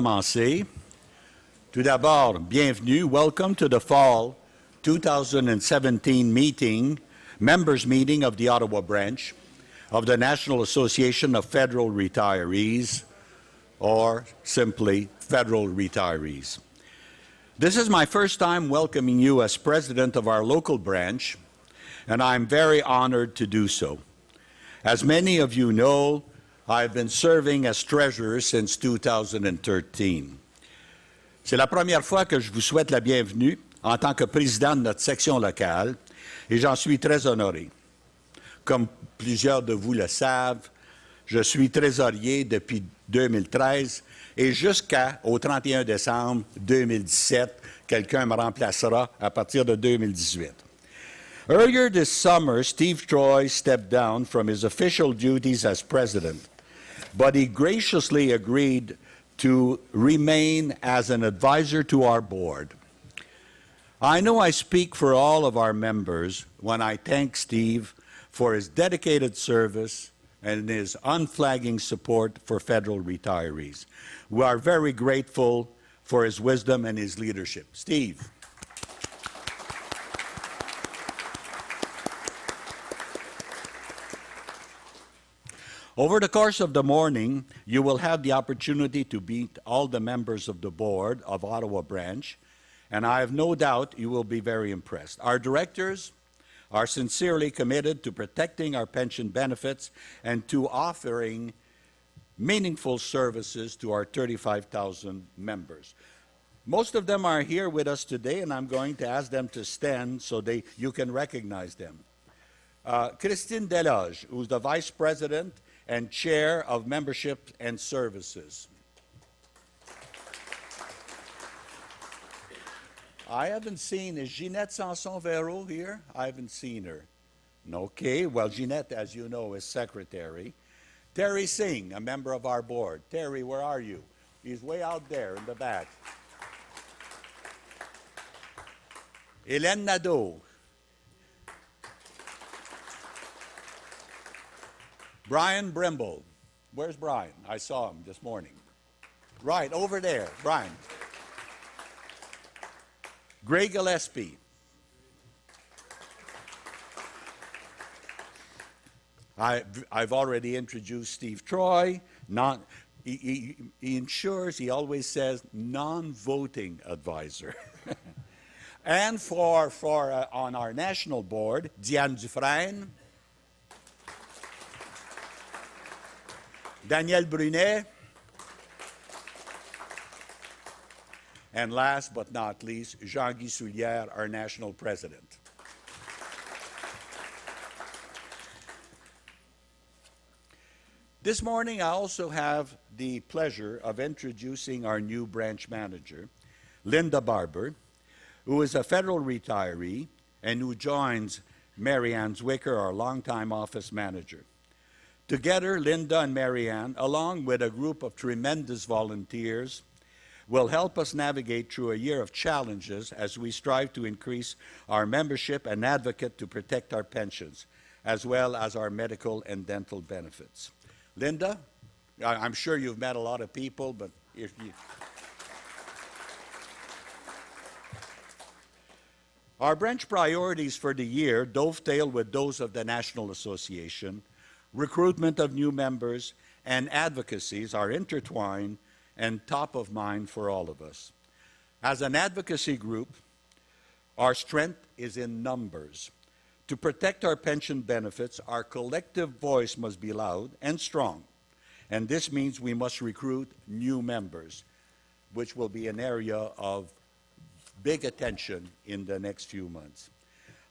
commencer. Tout d'abord, bienvenue. Welcome to the fall 2017 members meeting of the Ottawa branch of the National Association of Federal Retirees, or simply Federal Retirees. This is my first time welcoming you as president of our local branch, and I'm very honored to do so. As many of you know, I've been serving as treasurer since 2013. C'est la première fois que je vous souhaite la bienvenue en tant que président de notre section locale, et j'en suis très honoré. Comme plusieurs de vous le savent, je suis trésorier depuis 2013 et jusqu'au 31 décembre 2017, quelqu'un me remplacera à partir de 2018. Earlier this summer, Steve Troy stepped down from his official duties as president, but he graciously agreed to remain as an advisor to our board. I know I speak for all of our members when I thank Steve for his dedicated service and his unflagging support for federal retirees. We are very grateful for his wisdom and his leadership. Steve. Over the course of the morning, you will have the opportunity to meet all the members of the board of Ottawa branch, and I have no doubt you will be very impressed. Our directors are sincerely committed to protecting our pension benefits and to offering meaningful services to our 35,000 members. Most of them are here with us today, and I'm going to ask them to stand so you can recognize them. Christine Deloge, who's the Vice President and Chair of Membership and Services. I haven't seen, is Ginette Sanson-Vero here? I haven't seen her. Okay, well, Ginette, as you know, is secretary. Terry Singh, a member of our board. Terry, where are you? He's way out there in the back. Hélène Nadeau. Brian Brimble. Where's Brian? I saw him this morning. Right, over there, Brian. Greg Gillespie. I've already introduced Steve Troy. He ensures, he always says, non-voting advisor. And on our national board, Diane Dufresne, Daniel Brunet, and last but not least, Jean-Guy Soulière, our national president. This morning, I also have the pleasure of introducing our new branch manager, Linda Barber, who is a federal retiree and who joins Mary Ann Zwicker, our longtime office manager. Together, Linda and Mary Ann, along with a group of tremendous volunteers, will help us navigate through a year of challenges as we strive to increase our membership and advocate to protect our pensions, as well as our medical and dental benefits. Linda, I'm sure you've met a lot of people, but if you... Our branch priorities for the year dovetail with those of the National Association. Recruitment of new members and advocacies are intertwined and top of mind for all of us. As an advocacy group, our strength is in numbers. To protect our pension benefits, our collective voice must be loud and strong, and this means we must recruit new members, which will be an area of big attention in the next few months.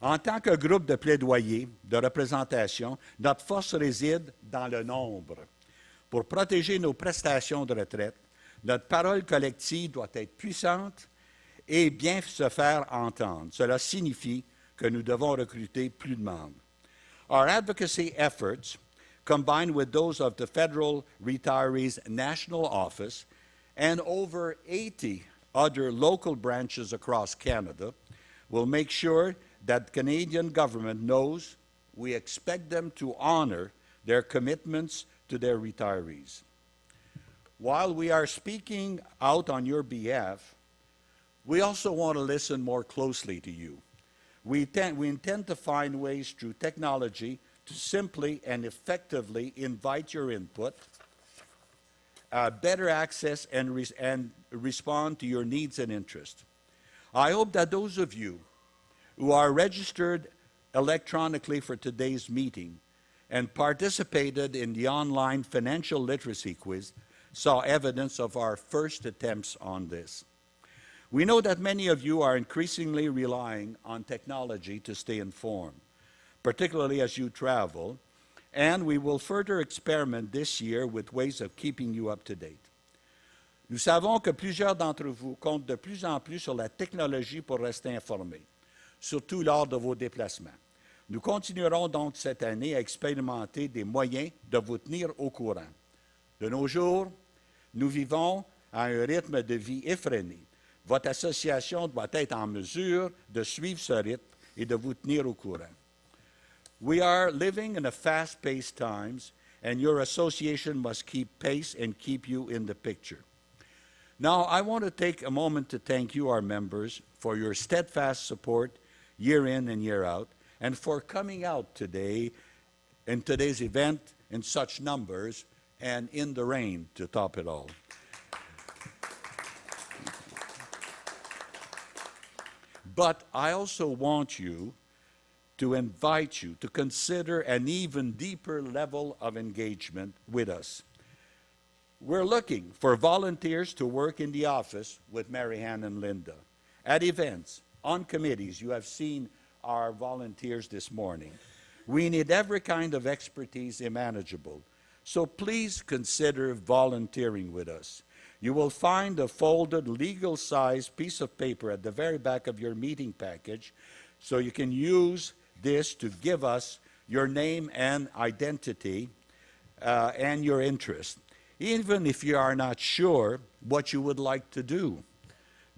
En tant que groupe de plaidoyer, de représentation, notre force réside dans le nombre. Pour protéger nos prestations de retraite, notre parole collective doit être puissante et bien se faire entendre. Cela signifie que nous devons recruter plus de membres. Our advocacy efforts, combined with those of the Federal Retirees National Office and over 80 other local branches across Canada, will make sure that the Canadian government knows we expect them to honor their commitments to their retirees. while we are speaking out on your behalf, we also want to listen more closely to you. We intend to find ways through technology to simply and effectively invite your input, better access and respond to your needs and interests. I hope that those of you who are registered electronically for today's meeting and participated in the online financial literacy quiz saw evidence of our first attempts on this. We know that many of you are increasingly relying on technology to stay informed, particularly as you travel, and we will further experiment this year with ways of keeping you up to date. Nous savons que plusieurs d'entre vous comptent de plus en plus sur la technologie pour rester informés, surtout lors de vos déplacements. Nous continuerons donc cette année à expérimenter des moyens de vous tenir au courant. De nos jours, nous vivons à un rythme de vie effréné. Votre association doit être en mesure de suivre ce rythme et de vous tenir au courant. We are living in a fast-paced times, and your association must keep pace and keep you in the picture. Now, I want to take a moment to thank you, our members, for your steadfast support year in and year out, and for coming out today in today's event in such numbers and in the rain to top it all. But I also want to invite you to consider an even deeper level of engagement with us. We're looking for volunteers to work in the office with Mary Ann and Linda, at events, on committees. You have seen our volunteers this morning. We need every kind of expertise imaginable. So please consider volunteering with us. You will find a folded legal-sized piece of paper at the very back of your meeting package, so you can use this to give us your name and identity and your interest. Even if you are not sure what you would like to do,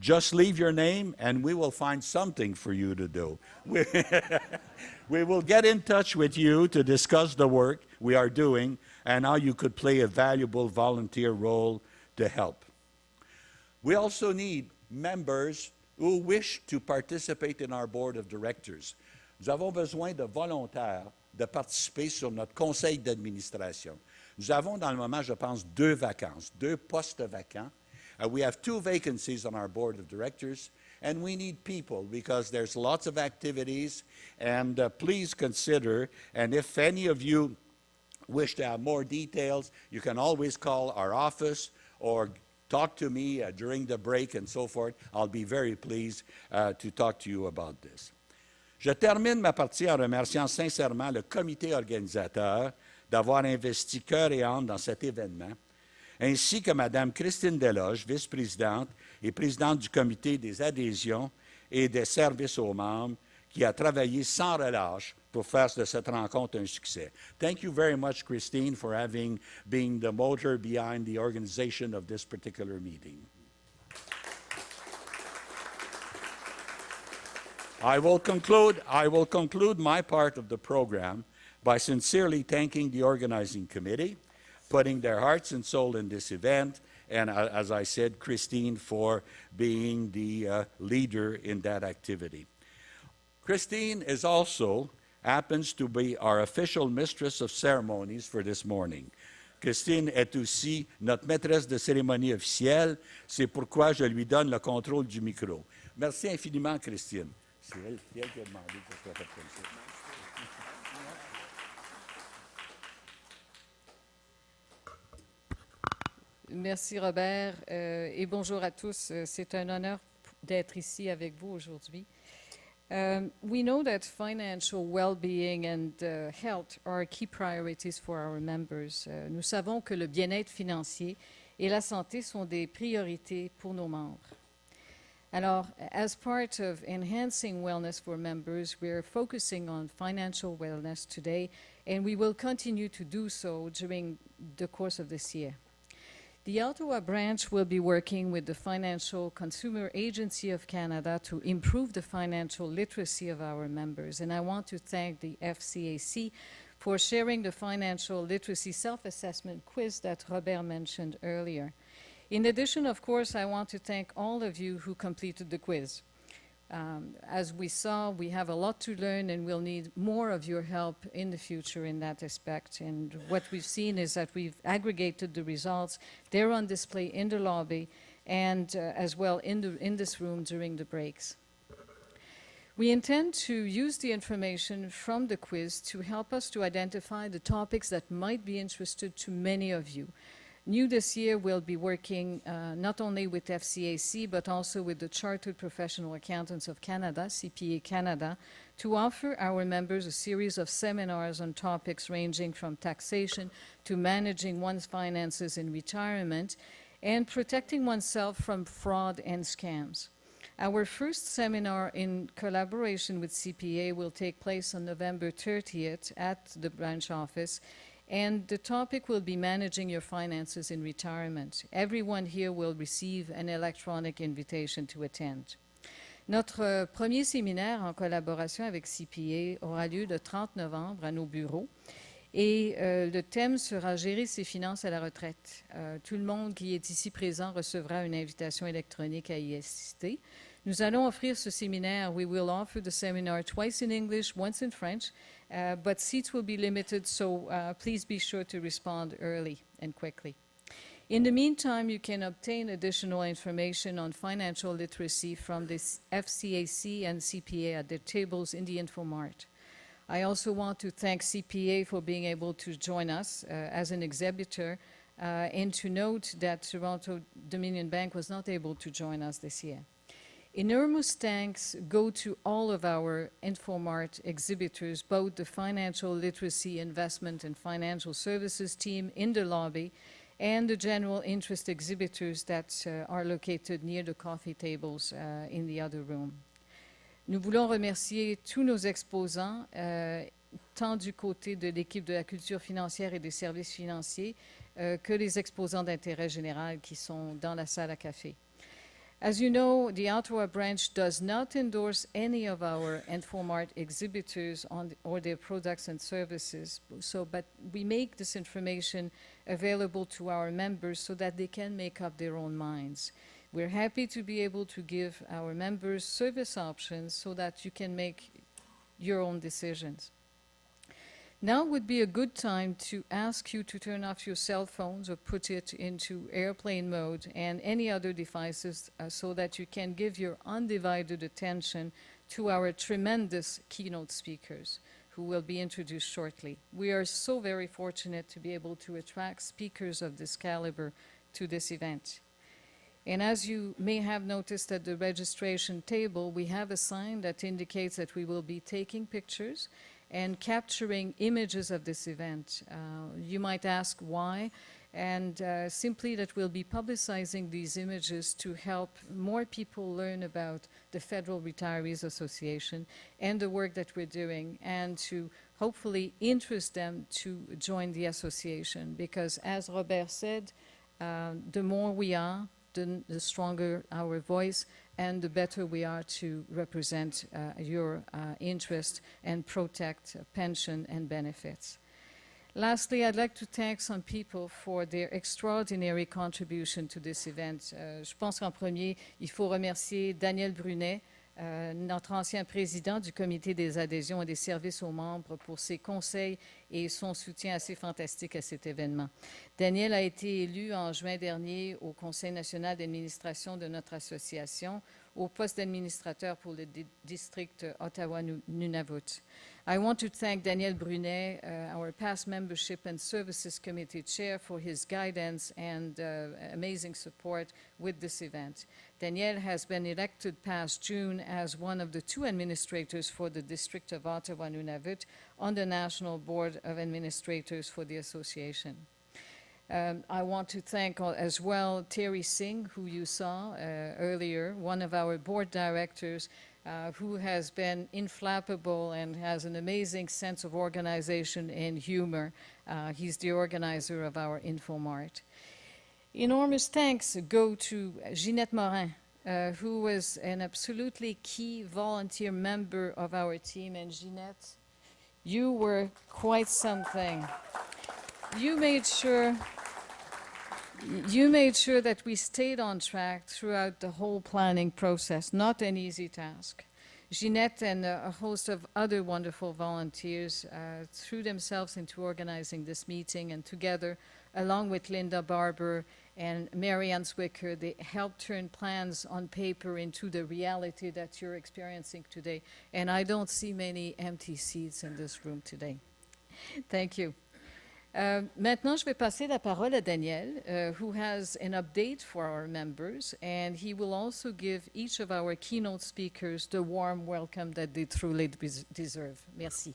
just leave your name and we will find something for you to do. We will get in touch with you to discuss the work we are doing and how you could play a valuable volunteer role to help. We also need members who wish to participate in our board of directors. Nous avons besoin de volontaires de participer sur notre conseil d'administration. Nous avons dans le moment, je pense, 2 vacances, 2 postes vacants. We have 2 vacancies on our board of directors, and we need people because there's lots of activities, and please consider, and if any of you wish to have more details, you can always call our office or talk to me during the break and so forth. I'll be very pleased to talk to you about this. Je termine ma partie en remerciant sincèrement le comité organisateur d'avoir investi cœur et âme dans cet événement, ainsi que Mme Christine Deloge, vice-présidente et présidente du comité des adhésions et des services aux membres, qui a travaillé sans relâche pour faire de cette rencontre un succès. Thank you very much, Christine, for being the motor behind the organization of this particular meeting. I will conclude my part of the program by sincerely thanking the organizing committee, putting their hearts and soul in this event, and as I said, Christine for being the leader in that activity. Christine happens to be our official mistress of ceremonies for this morning. Christine est aussi notre maîtresse de cérémonie officielle. C'est pourquoi je lui donne le contrôle du micro. Merci infiniment, Christine. C'est elle qui a demandé que ça soit fait comme ça. Merci Robert et bonjour à tous. C'est un honneur d'être ici avec vous aujourd'hui. We know that financial well-being and health are key priorities for our members. Nous savons que le bien-être financier et la santé sont des priorités pour nos membres. Alors, as part of enhancing wellness for members, we're focusing on financial wellness today, and we will continue to do so during the course of this year. The Ottawa branch will be working with the Financial Consumer Agency of Canada to improve the financial literacy of our members. And I want to thank the FCAC for sharing the financial literacy self-assessment quiz that Robert mentioned earlier. In addition, of course, I want to thank all of you who completed the quiz. As we saw, we have a lot to learn and we'll need more of your help in the future in that aspect. And what we've seen is that we've aggregated the results. They're on display in the lobby and as well in this room during the breaks. We intend to use the information from the quiz to help us to identify the topics that might be interested to many of you. New this year, we'll be working not only with FCAC, but also with the Chartered Professional Accountants of Canada, CPA Canada, to offer our members a series of seminars on topics ranging from taxation to managing one's finances in retirement and protecting oneself from fraud and scams. Our first seminar in collaboration with CPA will take place on November 30th at the branch office, and the topic will be managing your finances in retirement. Everyone here will receive an electronic invitation to attend. Notre premier séminaire en collaboration avec CPA aura lieu le 30 novembre à nos bureaux et le thème sera « Gérer ses finances à la retraite ». Tout le monde qui est ici présent recevra une invitation électronique à y assister. Nous allons offrir ce séminaire. We will offer the seminar twice in English, once in French, but seats will be limited, so please be sure to respond early and quickly. In the meantime, you can obtain additional information on financial literacy from the FCAC and CPA at their tables in the InfoMart. I also want to thank CPA for being able to join us as an exhibitor and to note that Toronto Dominion Bank was not able to join us this year. Enormous thanks go to all of our InfoMart exhibitors, both the financial literacy, investment, and financial services team in the lobby and the general interest exhibitors that are located near the coffee tables in the other room. Nous voulons remercier tous nos exposants, tant du côté de l'équipe de la culture financière et des services financiers que les exposants d'intérêt général qui sont dans la salle à café. As you know, the Ottawa branch does not endorse any of our InfoMart exhibitors or their products and services, but we make this information available to our members so that they can make up their own minds. We're happy to be able to give our members service options so that you can make your own decisions. Now would be a good time to ask you to turn off your cell phones or put it into airplane mode and any other devices so that you can give your undivided attention to our tremendous keynote speakers who will be introduced shortly. We are so very fortunate to be able to attract speakers of this caliber to this event. And as you may have noticed at the registration table, we have a sign that indicates that we will be taking pictures and capturing images of this event. You might ask why, and simply that we'll be publicizing these images to help more people learn about the Federal Retirees Association and the work that we're doing, and to hopefully interest them to join the association. Because as Robert said, the more we are, the stronger our voice, and the better we are to represent your interest and protect pension and benefits. Lastly, I'd like to thank some people for their extraordinary contribution to this event. Je pense qu'en premier, il faut remercier Daniel Brunet, notre ancien président du comité des adhésions et des services aux membres, pour ses conseils et son soutien assez fantastique à cet événement. Daniel a été élu en juin dernier au Conseil national d'administration de notre association au poste d'administrateur pour le district Ottawa-Nunavut. I want to thank Daniel Brunet, our past membership and services committee chair, for his guidance and amazing support with this event. Daniel has been elected past June as one of the 2 administrators for the district of Ottawa-Nunavut on the National Board of Administrators for the association. I want to thank as well Terry Singh, who you saw earlier, one of our board directors, who has been inflappable and has an amazing sense of organization and humor. He's the organizer of our InfoMart. Enormous thanks go to Ginette Morin, who was an absolutely key volunteer member of our team. And Ginette, You were quite something. You made sure that we stayed on track throughout the whole planning process, not an easy task. Jeanette and a host of other wonderful volunteers threw themselves into organizing this meeting, and together, along with Linda Barber and Marianne Zwicker, they helped turn plans on paper into the reality that you're experiencing today. And I don't see many empty seats in this room today. Thank you. Maintenant, je vais passer la parole à Daniel, who has an update for our members, and he will also give each of our keynote speakers the warm welcome that they truly deserve. Merci.